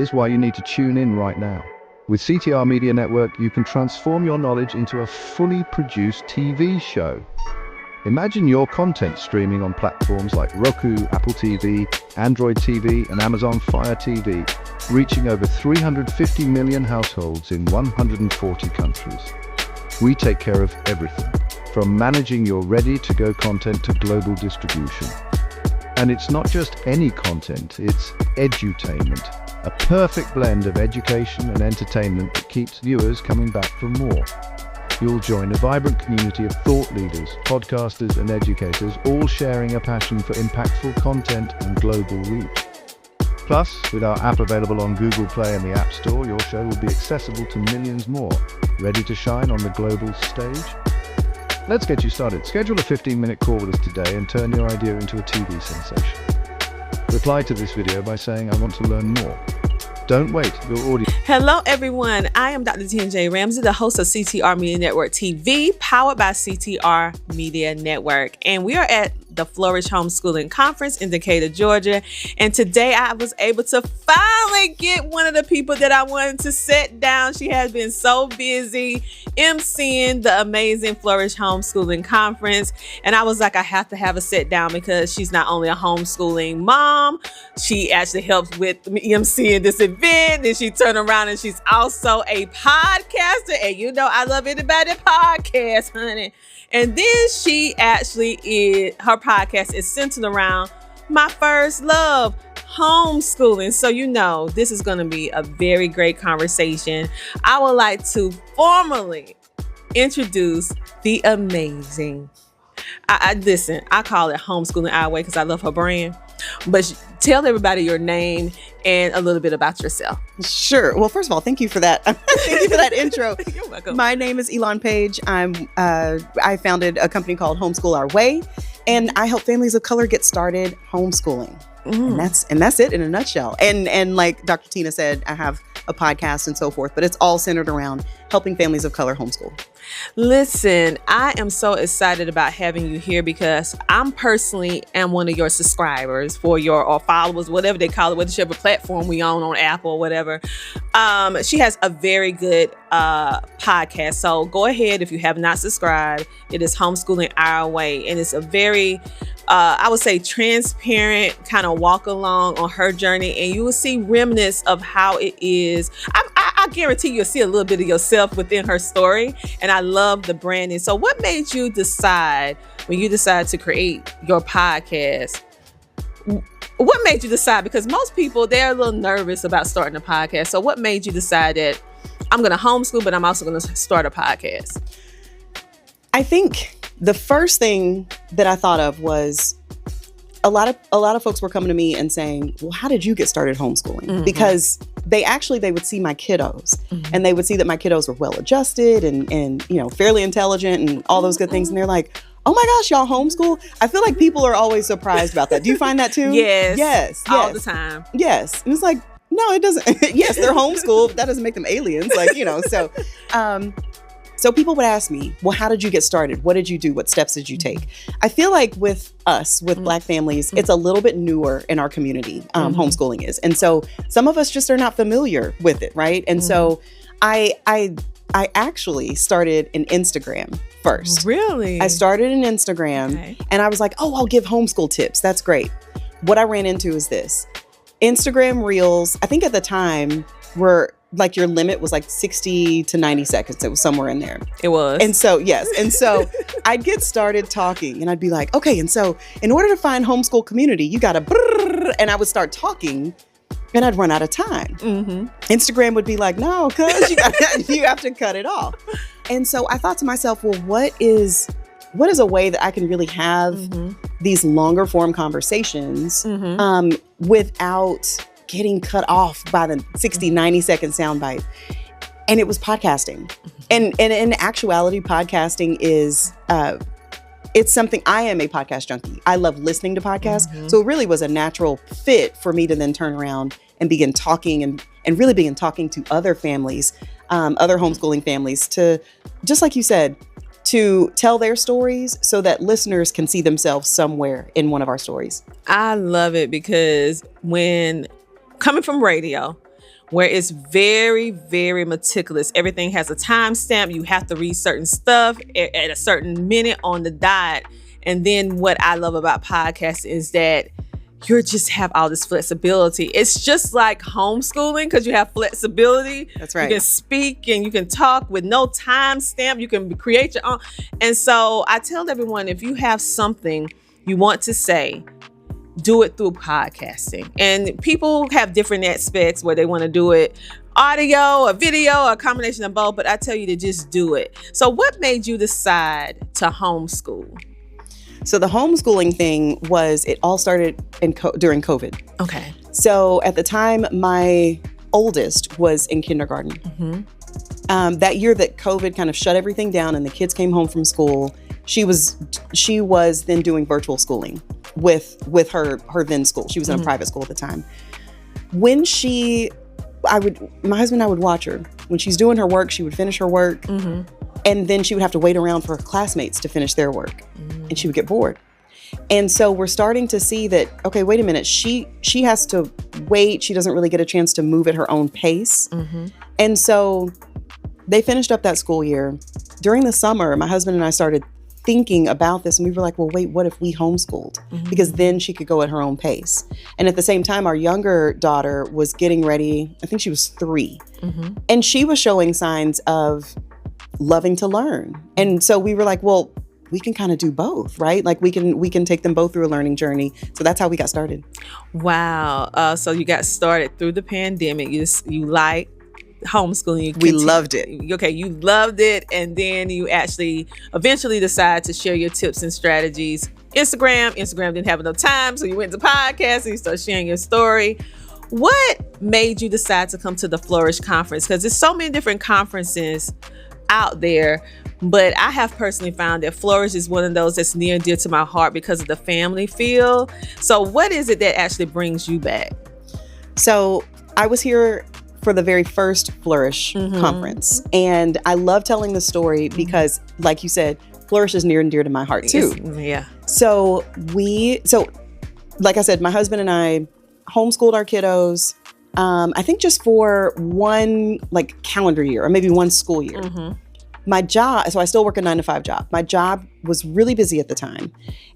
Here's why you need to tune in right now. With CTR Media Network, you can transform your knowledge into a fully produced TV show. Imagine your content streaming on platforms like Roku, Apple TV, Android TV, and Amazon Fire TV, reaching over 350 million households in 140 countries. We take care of everything, from managing your ready-to-go content to global distribution. And it's not just any content, it's Edutainment, a perfect blend of education and entertainment that keeps viewers coming back for more. You'll join a vibrant community of thought leaders, podcasters, and educators, all sharing a passion for impactful content and global reach. Plus, with our app available on Google Play and the App Store, your show will be accessible to millions more, ready to shine on the global stage. Let's get you started. Schedule a 15-minute call with us today and turn your idea into a TV sensation. Reply to this video by saying, "I want to learn more." Don't wait, your audience. Hello, everyone. I am Dr. TJ Ramsey, the host of CTR Media Network TV, powered by CTR Media Network. And we are at the Flourish Homeschooling Conference in Decatur, Georgia. And today I was able to finally get one of the people that I wanted to sit down. She has been so busy emceeing the amazing Flourish Homeschooling Conference. And I was like, I have to have a sit down because she's not only a homeschooling mom, she actually helps with me emceeing this event. And she turned around and she's also a podcaster. And you know, I love anybody that podcasts, honey. And then she actually her podcast is centered around my first love, homeschooling. So, you know, this is going to be a very great conversation. I would like to formally introduce the amazing, listen, I call it Homeschooling Our Way because I love her brand. But tell everybody your name and a little bit about yourself. Sure. Well, first of all, thank you for that. Thank you for that intro. You're welcome. My name is Elon Page. I founded a company called Homeschool Our Way, and I help families of color get started homeschooling. And that's it in a nutshell. And like Dr. Tina said, I have a podcast and so forth, but it's all centered around helping families of color homeschool. Listen, I am so excited about having you here because I'm personally am one of your subscribers or followers, whatever they call it, whichever platform we on Apple or whatever. She has a very good podcast. So go ahead if you have not subscribed. It is Homeschooling Our Way. And it's a very, I would say, transparent kind of walk along on her journey. And you will see remnants of how it is. I guarantee you'll see a little bit of yourself within her story. And I love the branding. So what made you decide when you decided to create your podcast? What made you decide? Because most people, they're a little nervous about starting a podcast. So what made you decide that I'm going to homeschool, but I'm also going to start a podcast? I think the first thing that I thought of was a lot of folks were coming to me and saying, well, how did you get started homeschooling? Mm-hmm. Because they would see my kiddos and they would see that my kiddos were well adjusted and you know, fairly intelligent and all those good things. And they're like, oh my gosh, y'all homeschool? I feel like people are always surprised about that. Do you find that too? Yes. All the time. Yes. And it's like, no, it doesn't. Yes, they're homeschooled. But that doesn't make them aliens. Like, you know, so people would ask me, well, how did you get started? What did you do? What steps did you take? I feel like with Black families, it's a little bit newer in our community, homeschooling is. And so some of us just are not familiar with it, right? And so I actually started an Instagram first. Really? I started an Instagram and I was like, oh, I'll give homeschool tips. That's great. What I ran into is this. Instagram Reels, I think at the time were like your limit was like 60 to 90 seconds. It was somewhere in there. It was. And so, yes. And so I'd get started talking and I'd be like, okay, and so in order to find homeschool community, you got to, and I would start talking and I'd run out of time. Instagram would be like, no, cuz you have to cut it off. And so I thought to myself, well, what is a way that I can really have these longer form conversations without getting cut off by the 60, 90 second soundbite? And it was podcasting. And in actuality, podcasting is, it's something, I am a podcast junkie. I love listening to podcasts. So it really was a natural fit for me to then turn around and begin talking and really begin talking to other families, other homeschooling families, to, just like you said, to tell their stories so that listeners can see themselves somewhere in one of our stories. I love it because when coming from radio, where it's very, very meticulous. Everything has a timestamp. You have to read certain stuff at a certain minute on the dot. And then what I love about podcasts is that you just have all this flexibility. It's just like homeschooling because you have flexibility. That's right. You can speak and you can talk with no timestamp. You can create your own. And so I tell everyone, if you have something you want to say, do it through podcasting. And people have different aspects where they want to do it audio, a video, a combination of both. But I tell you to just do it. So what made you decide to homeschool? So the homeschooling thing it all started during COVID. Okay. So at the time, my oldest was in kindergarten. Mm-hmm. That year that COVID kind of shut everything down and the kids came home from school, she was then doing virtual schooling with her then school. She was in a private school at the time. When my husband and I would watch her. When she's doing her work, she would finish her work. Mm-hmm. And then she would have to wait around for her classmates to finish their work. And she would get bored. And so we're starting to see that, okay, wait a minute. She has to wait. She doesn't really get a chance to move at her own pace. Mm-hmm. And so they finished up that school year. During the summer, my husband and I started thinking about this. And we were like, well, wait, what if we homeschooled? Mm-hmm. Because then she could go at her own pace. And at the same time, our younger daughter was getting ready. I think she was 3. Mm-hmm. And she was showing signs of loving to learn. And so we were like, well, we can kind of do both, right? Like we can take them both through a learning journey. So that's how we got started. Wow. So you got started through the pandemic. You like homeschooling. We loved it. Okay. You loved it. And then you actually eventually decided to share your tips and strategies. Instagram didn't have enough time. So you went to podcasts and you started sharing your story. What made you decide to come to the Flourish conference? Because there's so many different conferences out there, but I have personally found that Flourish is one of those that's near and dear to my heart because of the family feel. So what is it that actually brings you back? So I was here for the very first Flourish conference, and I love telling the story because, like you said, Flourish is near and dear to my heart too. Yeah. So like I said, my husband and I homeschooled our kiddos. I think just for one calendar year or maybe one school year. Mm-hmm. My job, so I still work a 9-to-5 job. My job was really busy at the time.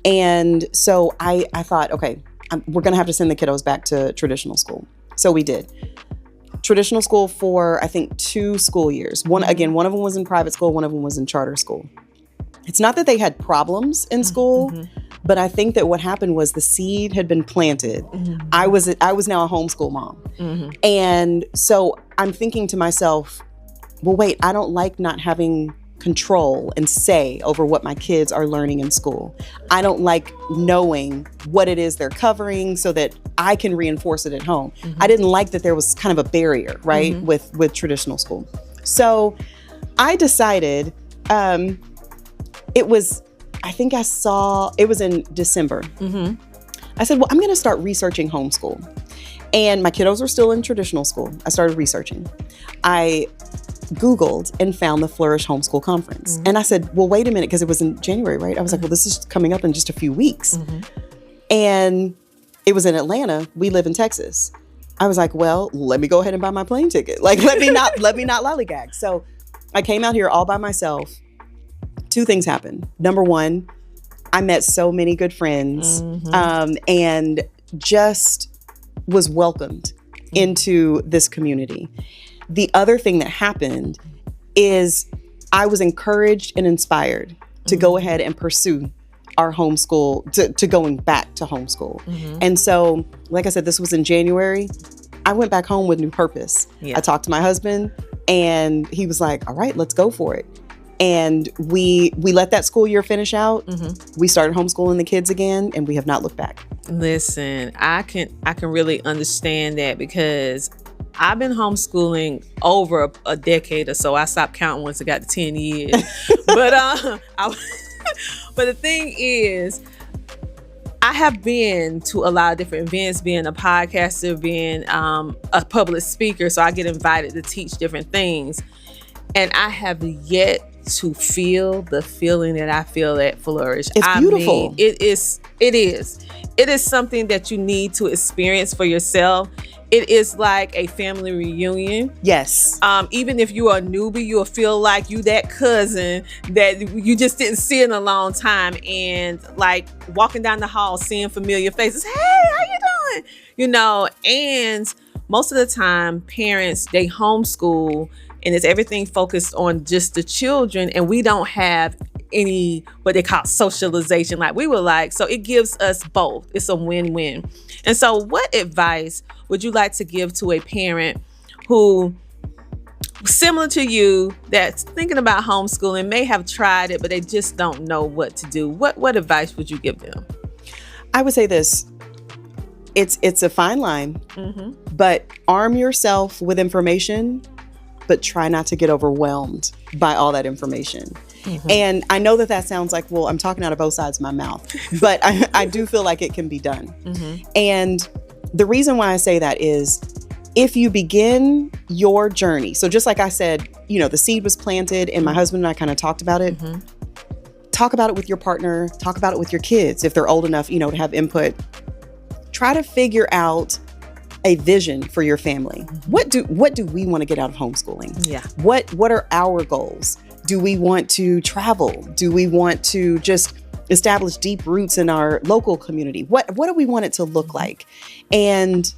And so I thought, okay, we're going to have to send the kiddos back to traditional school. So we did. Traditional school for, I think, 2 school years. One of them was in private school. One of them was in charter school. It's not that they had problems in school, but I think that what happened was the seed had been planted. Mm-hmm. I was now a homeschool mom. Mm-hmm. And so I'm thinking to myself, well, wait, I don't like not having control and say over what my kids are learning in school. I don't like knowing what it is they're covering so that I can reinforce it at home. Mm-hmm. I didn't like that there was kind of a barrier, right, with traditional school. So I decided, it was in December. Mm-hmm. I said, well, I'm going to start researching homeschool. And my kiddos were still in traditional school. I started researching. I Googled and found the Flourish Homeschool Conference. Mm-hmm. And I said, well, wait a minute, because it was in January, right? I was like, well, this is coming up in just a few weeks. Mm-hmm. And it was in Atlanta. We live in Texas. I was like, well, let me go ahead and buy my plane ticket. Let me not lollygag. So I came out here all by myself. 2 things happened. Number 1, I met so many good friends, and just was welcomed into this community. The other thing that happened is I was encouraged and inspired to go ahead and pursue our homeschool, to going back to homeschool. Mm-hmm. And so, like I said, this was in January. I went back home with new purpose. Yeah. I talked to my husband and he was like, all right, let's go for it. And we let that school year finish out. Mm-hmm. We started homeschooling the kids again, and we have not looked back. Listen, I can really understand that because I've been homeschooling over a decade or so. I stopped counting once it got to 10 years. But but the thing is, I have been to a lot of different events, being a podcaster, being a public speaker. So I get invited to teach different things. And I have yet to feel the feeling that I feel at Flourish. It's beautiful. Mean, it is something that you need to experience for yourself. It is like a family reunion. Yes. Even if you are a newbie, you'll feel like you that cousin that you just didn't see in a long time, and like walking down the hall, seeing familiar faces. Hey, how you doing? You know, and most of the time, parents, they homeschool, and it's everything focused on just the children, and we don't have any what they call socialization like we would like. So it gives us both. It's a win-win. And so what advice would you like to give to a parent who, similar to you, that's thinking about homeschooling, may have tried it, but they just don't know what to do? What advice would you give them? I would say this. It's a fine line, but arm yourself with information, but try not to get overwhelmed by all that information. And I know that sounds like, well, I'm talking out of both sides of my mouth, but I do feel like it can be done. And the reason why I say that is if you begin your journey, so just like I said, you know, the seed was planted and my husband and I kind of talked about it. Talk about it with your partner, talk about it with your kids if they're old enough, you know, to have input. Try to figure out a vision for your family. What do we want to get out of homeschooling? Yeah. What are our goals? Do we want to travel? Do we want to just establish deep roots in our local community? What do we want it to look like? And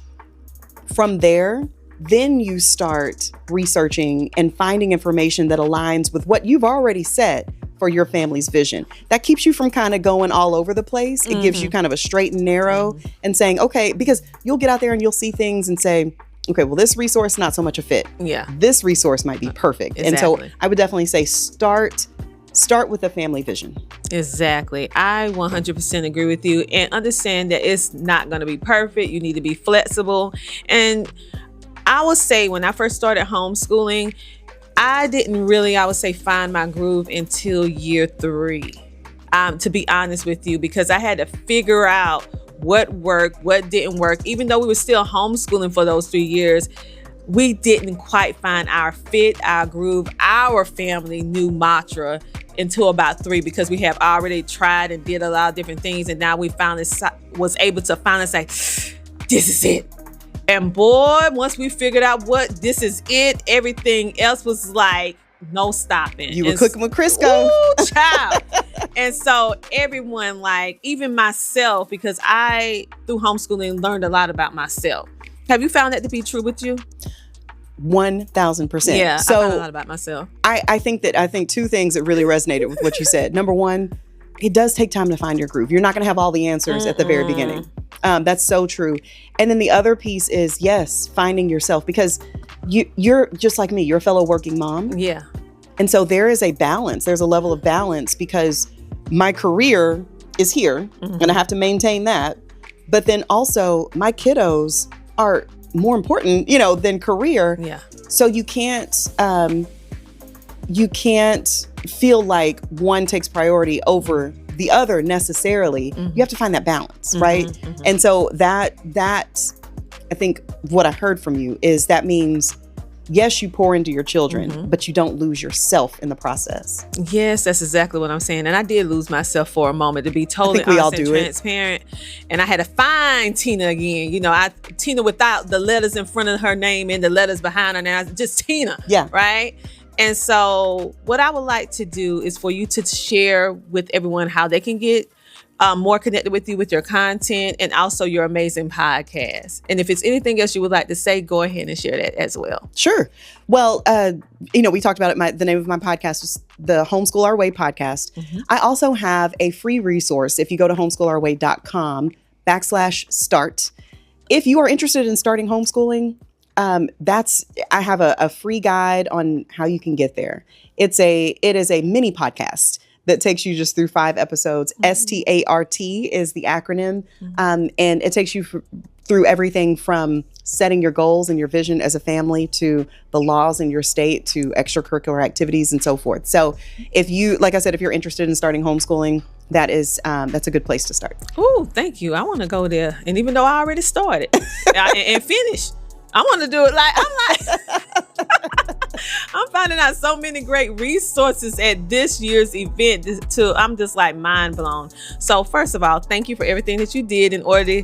from there, then you start researching and finding information that aligns with what you've already set for your family's vision. That keeps you from kind of going all over the place. It gives you kind of a straight and narrow and saying, okay, because you'll get out there and you'll see things and say, okay, well, this resource, not so much a fit. Yeah. This resource might be perfect. Exactly. And so I would definitely say start with a family vision. Exactly. I 100% agree with you, and understand that it's not going to be perfect. You need to be flexible. And I would say when I first started homeschooling, I didn't really, I would say, find my groove until year 3, to be honest with you, because I had to figure out what worked, what didn't work. Even though we were still homeschooling for those 3 years, we didn't quite find our fit, our groove, our family new mantra until about 3, because we have already tried and did a lot of different things. And now we finally was able to finally say, this is it. And boy, once we figured out what this is it, everything else was like, no stopping. You were cooking with Crisco. Ooh, child. And so everyone, like even myself, because I, through homeschooling, learned a lot about myself. Have you found that to be true with you? 1,000%. Yeah, so I found a lot about myself. I think 2 things that really resonated with what you said. Number 1, it does take time to find your groove. You're not going to have all the answers at the very beginning. That's so true. And then the other piece is, yes, finding yourself, because you're just like me. You're a fellow working mom. Yeah. And so there is a balance. There's a level of balance, because my career is here and I have to maintain that. But then also my kiddos are more important, than career. Yeah. So you can't feel like one takes priority over the other necessarily. You have to find that balance, right? And so that I think what I heard from you is that means, yes, you pour into your children, but you don't lose yourself in the process. Yes, that's exactly what I'm saying. And I did lose myself for a moment, to be totally honest and transparent. And I had to find Tina again. Tina without the letters in front of her name and the letters behind her name. Just Tina. Yeah. Right? And so what I would like to do is for you to share with everyone how they can get more connected with you, with your content, and also your amazing podcast. And if it's anything else you would like to say, go ahead and share that as well. Sure. Well, we talked about it. The name of my podcast is the Homeschool Our Way podcast. I also have a free resource. If you go to homeschoolourway.com/start, if you are interested in starting homeschooling, I have a free guide on how you can get there. It is a mini podcast that takes you just through 5 episodes. START is the acronym. And it takes you through everything from setting your goals and your vision as a family to the laws in your state to extracurricular activities and so forth. So if you're interested in starting homeschooling, that's a good place to start. Ooh, thank you. I want to go there. And even though I already started and finished, I want to do it I'm finding out so many great resources at this year's event. I'm just like mind blown. So first of all, thank you for everything that you did in order to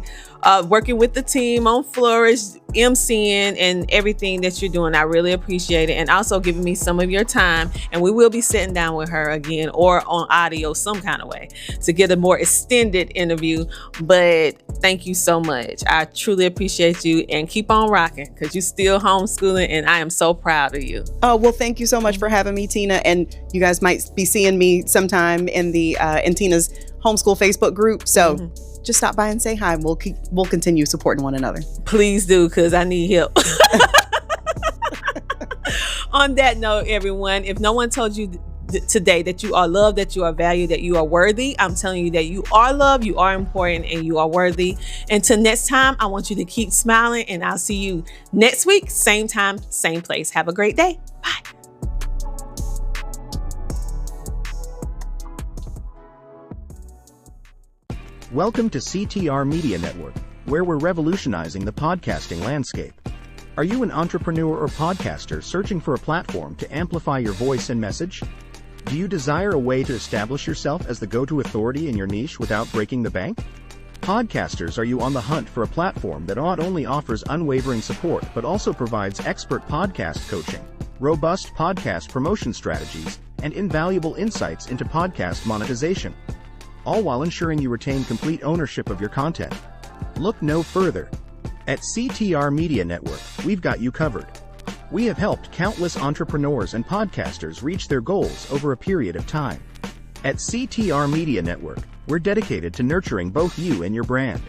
working with the team on Flourish, MCing, and everything that you're doing. I really appreciate it. And also giving me some of your time. And we will be sitting down with her again or on audio some kind of way to get a more extended interview. But thank you so much. I truly appreciate you, and keep on rocking because you're still homeschooling, and I am so proud of you. Oh, well, thank you so much for having me, Tina. And you guys might be seeing me sometime in Tina's homeschool Facebook group. So just stop by and say hi. We'll continue supporting one another. Please do, because I need help. On that note, everyone, if no one told you today that you are loved, that you are valued, that you are worthy, I'm telling you that you are loved, you are important, and you are worthy. Until next time, I want you to keep smiling, and I'll see you next week, same time, same place. Have a great day. Bye. Welcome to CTR Media Network, where we're revolutionizing the podcasting landscape. Are you an entrepreneur or podcaster searching for a platform to amplify your voice and message? Do you desire a way to establish yourself as the go-to authority in your niche without breaking the bank? Podcasters, are you on the hunt for a platform that not only offers unwavering support but also provides expert podcast coaching, robust podcast promotion strategies, and invaluable insights into podcast monetization, all while ensuring you retain complete ownership of your content? Look no further. At CTR Media Network, we've got you covered. We have helped countless entrepreneurs and podcasters reach their goals over a period of time. At CTR Media Network, we're dedicated to nurturing both you and your brand.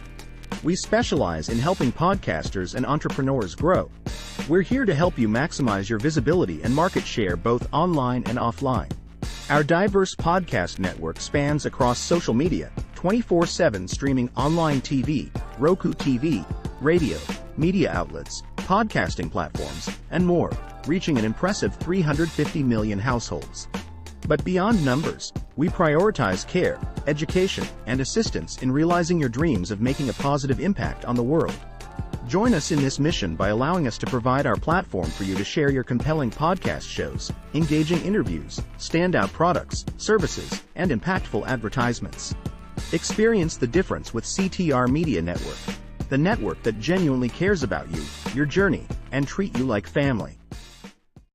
We specialize in helping podcasters and entrepreneurs grow. We're here to help you maximize your visibility and market share both online and offline. Our diverse podcast network spans across social media, 24/7 streaming online TV, Roku TV, radio, media outlets, podcasting platforms, and more, reaching an impressive 350 million households. But beyond numbers, we prioritize care, education, and assistance in realizing your dreams of making a positive impact on the world. Join us in this mission by allowing us to provide our platform for you to share your compelling podcast shows, engaging interviews, standout products, services, and impactful advertisements. Experience the difference with CTR Media Network, the network that genuinely cares about you, your journey, and treat you like family.